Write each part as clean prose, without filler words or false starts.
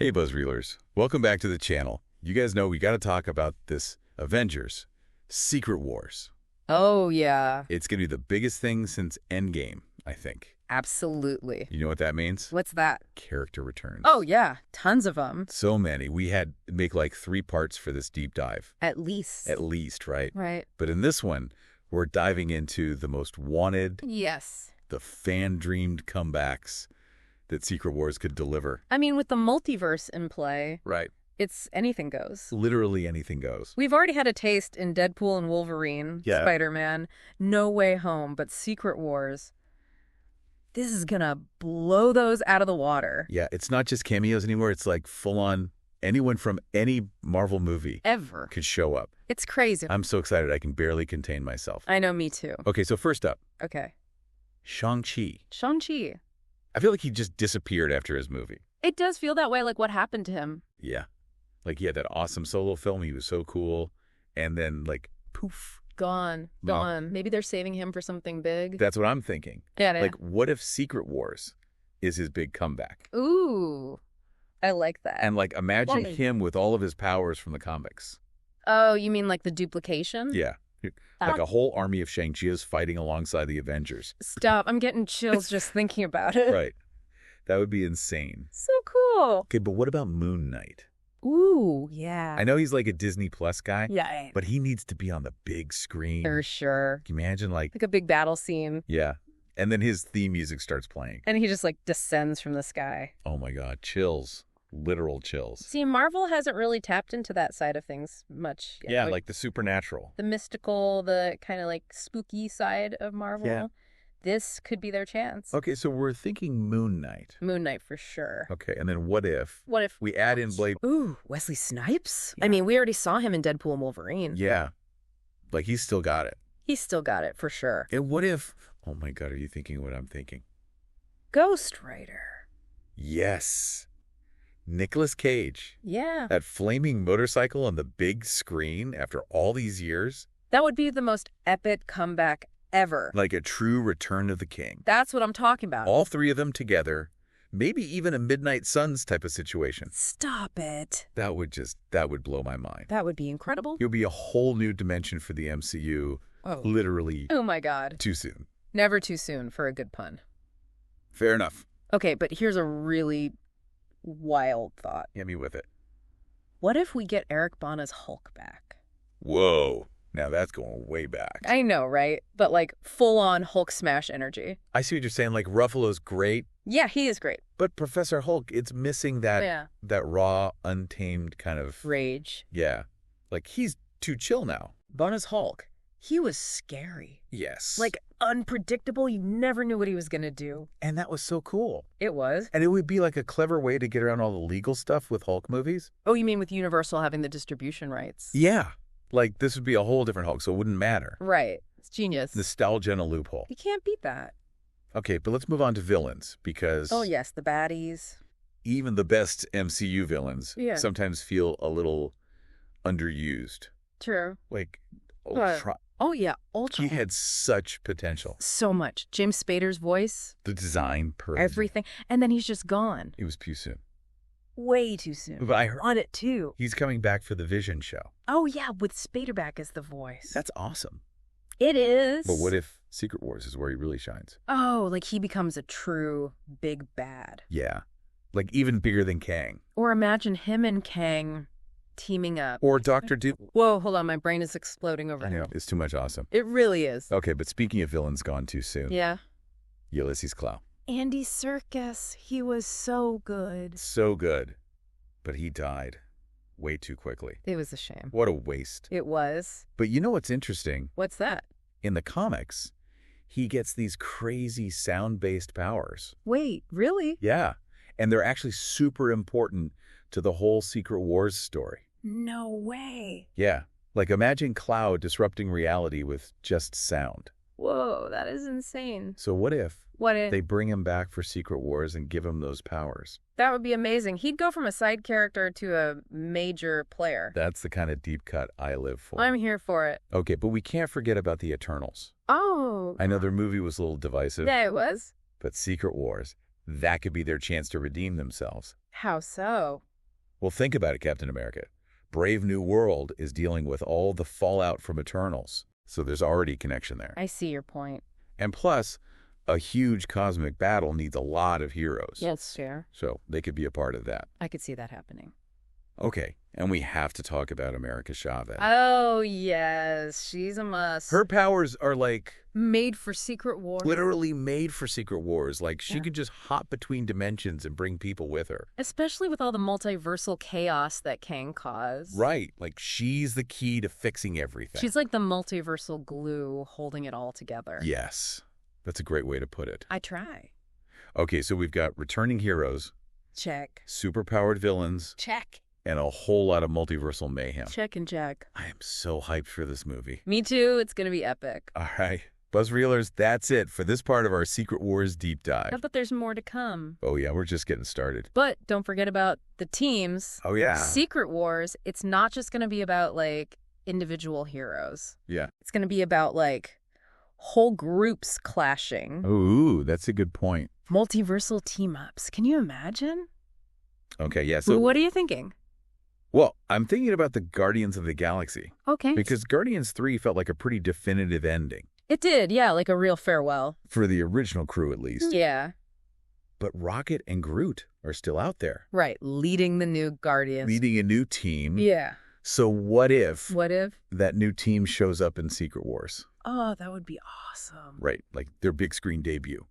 Hey BuzzReelers, welcome back to the channel. You guys know we got to talk about this Avengers Secret Wars. Oh, yeah. It's going to be the biggest thing since Endgame, I think. Absolutely. You know what that means? What's that? Character returns. Oh, yeah. Tons of them. So many. We had to make like 3 parts for this deep dive. At least. At least, right? Right. But in this one, we're diving into the most wanted, Yes. the fan-dreamed comebacks that Secret Wars could deliver. I mean, with the multiverse in play, Right. it's anything goes. Literally anything goes. We've already had a taste in Deadpool and Wolverine, Yeah. Spider-Man, No Way Home, but Secret Wars, this is gonna blow those out of the water. Yeah, it's not just cameos anymore. It's like full-on anyone from any Marvel movie Ever. could show up. It's crazy. I'm so excited I can barely contain myself. I know, me too. Okay, so first up, Okay. Shang-Chi. Shang-Chi. I feel like he just disappeared after his movie. It does feel that way, like what happened to him. Yeah. Like he had that awesome solo film. He was so cool. And then like, poof. Gone. No. Gone. Maybe they're saving him for something big. That's what I'm thinking. Yeah. Like, what if Secret Wars is his big comeback? Ooh. I like that. And like, imagine Why? him with all of his powers from the comics. Oh, you mean like the duplication? Yeah. Like a whole army of Shang-Chi's fighting alongside the Avengers. Stop. I'm getting chills just thinking about it. Right. That would be insane. So cool. Okay, but what about Moon Knight? Ooh, yeah. I know he's like a Disney Plus guy, Yeah. but he needs to be on the big screen. For sure. Can you imagine like, Like a big battle scene. yeah. And then his theme music starts playing. And he just like descends from the sky. Oh my God, chills. Literal chills. See, Marvel hasn't really tapped into that side of things much yet. Yeah, like the supernatural. the mystical, the kind of like spooky side of Marvel. Yeah. This could be their chance. Okay, so we're thinking Moon Knight. Moon Knight for sure. Okay, and then what if What if we add in Blade? Ooh, Wesley Snipes? Yeah. I mean, we already saw him in Deadpool and Wolverine. Yeah. Like he's still got it. He's still got it for sure. And what if, oh my God, are you thinking what I'm thinking? Ghost Rider. Yes. Nicolas Cage. Yeah. That flaming motorcycle on the big screen after all these years. That would be the most epic comeback ever. Like a true return of the king. That's what I'm talking about. All 3 of them together. Maybe even a Midnight Suns type of situation. Stop it. That would blow my mind. That would be incredible. It would be a whole new dimension for the MCU. Oh. Literally Oh my God. too soon. Never too soon for a good pun. Fair enough. Okay, but here's a really wild thought. Hit me with it. What if we get Eric Bana's Hulk back? Whoa. Now that's going way back. I know, right? But like full-on Hulk smash energy. I see what you're saying. Like Ruffalo's great, Yeah, he is great. but Professor Hulk, it's missing that Yeah. that raw, untamed kind of Rage. yeah. Like he's too chill now. Bana's Hulk. He was scary. Yes. Like unpredictable. You never knew what he was going to do. and that was so cool. It was. And it would be like a clever way to get around all the legal stuff with Hulk movies. Oh, you mean with Universal having the distribution rights? Yeah. Like this would be a whole different Hulk, so it wouldn't matter. Right. It's genius. Nostalgia and a loophole. You can't beat that. Okay, but let's move on to villains because Oh, yes, the baddies. even the best MCU villains Yeah. sometimes feel a little underused. True. Like What? Ultron. Oh, yeah, Ultron. He had such potential. So much. James Spader's voice, The design, per everything. And then he's just gone. It was too soon. Way too soon. But I heard On it, too. he's coming back for the Vision show. Oh, yeah, with Spader back as the voice. That's awesome. It is. But what if Secret Wars is where he really shines? Oh, like he becomes a true big bad. Yeah. Like even bigger than Kang. Or imagine him and Kang teaming up. Or Dr. Doom. Whoa, hold on. My brain is exploding over I know. here. It's too much awesome. It really is. Okay, but speaking of villains gone too soon. Yeah. Ulysses Klaue. Andy Serkis. He was so good. So good. But he died way too quickly. It was a shame. What a waste. It was. But you know what's interesting? What's that? In the comics, he gets these crazy sound-based powers. Wait, really? Yeah. And they're actually super important to the whole Secret Wars story. No way. Yeah. Like imagine Klaue disrupting reality with just sound. Whoa, that is insane. So what if What if they bring him back for Secret Wars and give him those powers? that would be amazing. He'd go from a side character to a major player. That's the kind of deep cut I live for. I'm here for it. Okay, but we can't forget about the Eternals. Oh. I know their movie was a little divisive, Yeah, it was. but Secret Wars, that could be their chance to redeem themselves. How so? Well, think about it, Captain America. Brave New World is dealing with all the fallout from Eternals, so there's already a connection there. I see your point. And plus, a huge cosmic battle needs a lot of heroes. Yes, fair. So they could be a part of that. I could see that happening. Okay, and we have to talk about America Chavez. Oh, yes. She's a must. Her powers are like Made for Secret War. literally made for Secret Wars. Like she Yeah. could just hop between dimensions and bring people with her. Especially with all the multiversal chaos that Kang caused. Right, like she's the key to fixing everything. She's like the multiversal glue holding it all together. Yes, that's a great way to put it. I try. Okay, so we've got returning heroes, Check. superpowered villains, Check. and a whole lot of multiversal mayhem. Check and check. I am so hyped for this movie. Me too. It's going to be epic. All right, BuzzReelers, that's it for this part of our Secret Wars deep dive. But there's more to come. Oh yeah, we're just getting started. But don't forget about the teams. Oh yeah. Secret Wars, it's not just going to be about, like, individual heroes. Yeah. It's going to be about, like, whole groups clashing. Ooh, that's a good point. Multiversal team-ups. Can you imagine? Okay, yeah, so What are you thinking? well, I'm thinking about the Guardians of the Galaxy Okay. because Guardians 3 felt like a pretty definitive ending It did, yeah, like a real farewell. for the original crew at least. Yeah. But Rocket and Groot are still out there, Right, leading the new Guardians. leading a new team. Yeah. So what if What if? that new team shows up in Secret Wars? Oh, that would be awesome. Right, like their big screen debut.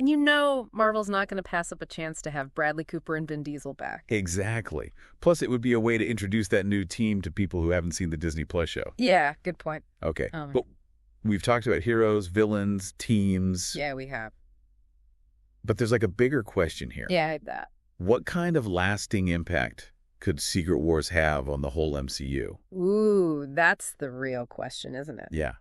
And you know Marvel's not going to pass up a chance to have Bradley Cooper and Vin Diesel back. Exactly. Plus, it would be a way to introduce that new team to people who haven't seen the Disney Plus show. Yeah, good point. Okay, Oh. but we've talked about heroes, villains, teams. Yeah, we have. But there's like a bigger question here. Yeah, I had that. What kind of lasting impact could Secret Wars have on the whole MCU? Ooh, that's the real question, isn't it? Yeah.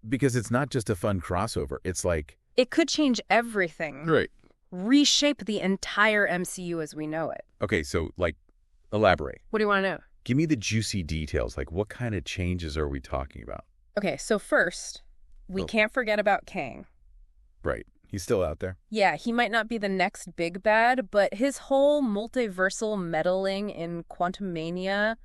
Because it's not just a fun crossover. It's like... It could change everything. Right. Reshape the entire MCU as we know it. Okay, so, like, elaborate. What do you want to know? Give me the juicy details. Like, what kind of changes are we talking about? Okay, so first, we Oh. can't forget about Kang. Right. He's still out there. Yeah, he might not be the next big bad, but his whole multiversal meddling in Quantumania,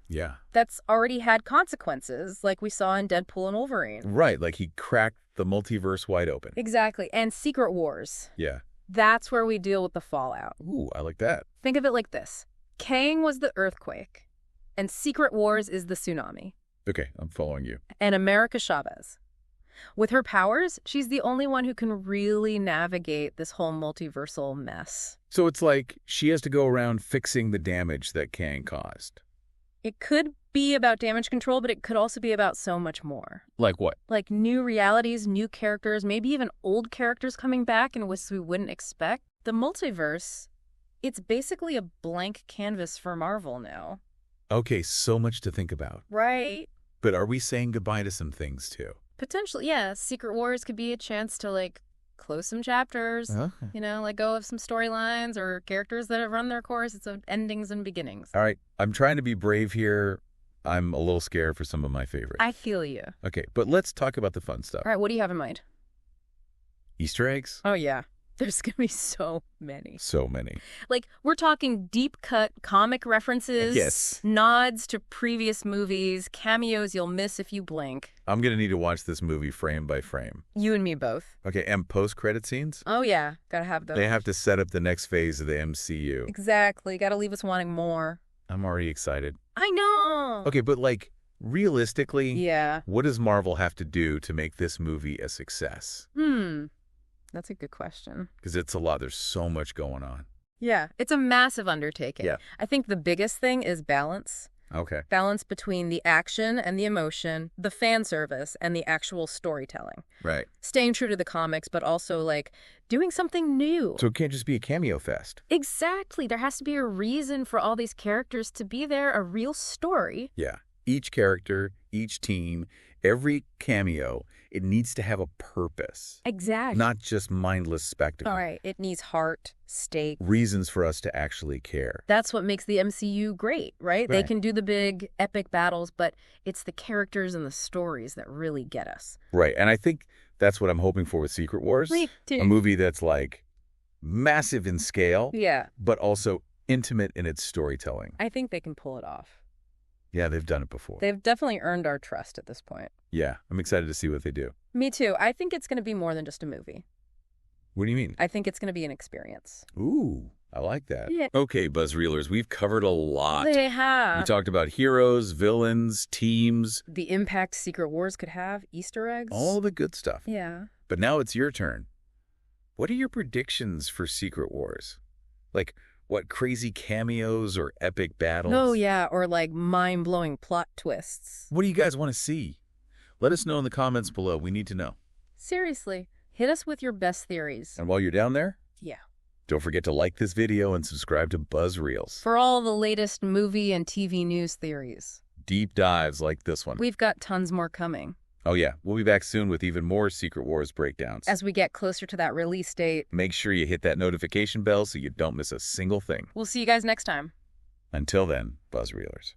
Yeah. that's already had consequences, like we saw in Deadpool and Wolverine. Right. Like, he cracked the multiverse wide open. Exactly. And Secret Wars. Yeah. That's where we deal with the fallout. Ooh, I like that. Think of it like this. Kang was the earthquake, and Secret Wars is the tsunami. Okay, I'm following you. And America Chavez. With her powers, she's the only one who can really navigate this whole multiversal mess. So it's like she has to go around fixing the damage that Kang caused. It could be about damage control, but it could also be about so much more. Like what? Like new realities, new characters, maybe even old characters coming back in ways we wouldn't expect. The multiverse, it's basically a blank canvas for Marvel now. Okay, so much to think about. Right. But are we saying goodbye to some things too? Potentially, yeah. Secret Wars could be a chance to, like, close some chapters, you know, let go of some storylines or characters that have run their course. It's endings and beginnings. All right, I'm trying to be brave here. I'm a little scared for some of my favorites. I feel you. Okay, but let's talk about the fun stuff. All right, what do you have in mind? Easter eggs? Oh, yeah. There's going to be so many. So many. Like, we're talking deep-cut comic references, Yes. nods to previous movies, cameos you'll miss if you blink. I'm going to need to watch this movie frame by frame. You and me both. Okay, and post-credit scenes? Oh, yeah. Gotta have those. They have to set up the next phase of the MCU. Exactly. Gotta leave us wanting more. I'm already excited. I know. Okay, but like, realistically, Yeah. what does Marvel have to do to make this movie a success? That's a good question. Because it's a lot. There's so much going on. Yeah, it's a massive undertaking. Yeah. I think the biggest thing is balance. Okay. Balance between the action and the emotion, the fan service, and the actual storytelling. Right. Staying true to the comics, but also, like, doing something new. So it can't just be a cameo fest. Exactly. There has to be a reason for all these characters to be there, a real story. Yeah. Each character, each team, every cameo, it needs to have a purpose. Exactly. Not just mindless spectacle. All right. It needs heart, stake. Reasons for us to actually care. That's what makes the MCU great, right? They Right. can do the big epic battles, but it's the characters and the stories that really get us. Right. And I think that's what I'm hoping for with Secret Wars. Me too. A movie that's like massive in scale, Yeah. but also intimate in its storytelling. I think they can pull it off. Yeah, they've done it before. They've definitely earned our trust at this point. Yeah, I'm excited to see what they do. Me too. I think it's going to be more than just a movie. What do you mean? I think it's going to be an experience. Ooh, I like that. Yeah. Okay, BuzzReelers, we've covered a lot. They We have. talked about heroes, villains, teams, The impact Secret Wars could have, Easter eggs. all the good stuff. Yeah. But now it's your turn. What are your predictions for Secret Wars? Like, what crazy cameos or epic battles? Oh, yeah, or like mind-blowing plot twists. What do you guys want to see? Let us know in the comments below. We need to know. Seriously, hit us with your best theories. And while you're down there, Yeah. don't forget to like this video and subscribe to BuzzReels. For all the latest movie and TV news theories. Deep dives like this one. We've got tons more coming. Oh yeah, we'll be back soon with even more Secret Wars breakdowns. As we get closer to that release date. Make sure you hit that notification bell so you don't miss a single thing. We'll see you guys next time. Until then, BuzzReelers.